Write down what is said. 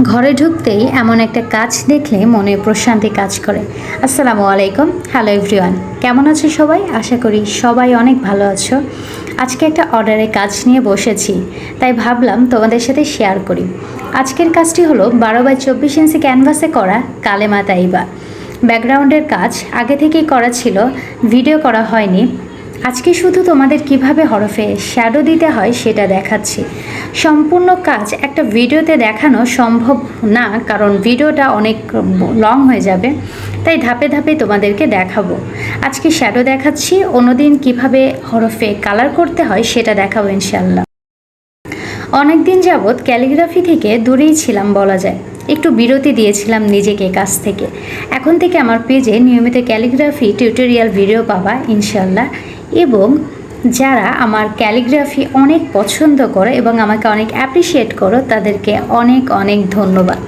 ঘরে ঢুকতেই এমন একটা কাজ দেখলে মনে প্রশান্তি কাজ করে। আসসালামু আলাইকুম, হ্যালো এভরিওয়ান, কেমন আছো সবাই? আশা করি সবাই অনেক ভালো আছো। আজকে একটা অর্ডারের কাজ নিয়ে বসেছি, তাই ভাবলাম তোমাদের সাথে শেয়ার করি। আজকের কাজটি হলো 12x24 ইঞ্চি ক্যানভাসে করা কালেমা তাইবা। ব্যাকগ্রাউন্ডের কাজ আগে থেকেই করা ছিল, ভিডিও করা হয়নি। আজকে শুধু তোমাদের কিভাবে হরফে শ্যাডো দিতে হয় সেটা দেখাচ্ছি। সম্পূর্ণ কাজ একটা ভিডিওতে দেখানো সম্ভব না, কারণ ভিডিওটা অনেক লং হয়ে যাবে, তাই ধাপে ধাপে তোমাদেরকে দেখাবো। আজকে শ্যাডো দেখাচ্ছি, অন্যদিন কিভাবে হরফে কালার করতে হয় সেটা দেখাবো ইনশাল্লাহ। অনেক দিন যাবৎ ক্যালিগ্রাফি থেকে দূরেই ছিলাম বলা যায়, একটু বিরতি দিয়েছিলাম নিজেকে কাছ থেকে। এখন থেকে আমার পেজে নিয়মিত ক্যালিগ্রাফি টিউটোরিয়াল ভিডিও পাবা ইনশাল্লাহ। এবং যারা আমার ক্যালিগ্রাফি অনেক পছন্দ করো এবং আমাকে অনেক অ্যাপ্রিসিয়েট করো, তাদেরকে অনেক অনেক ধন্যবাদ।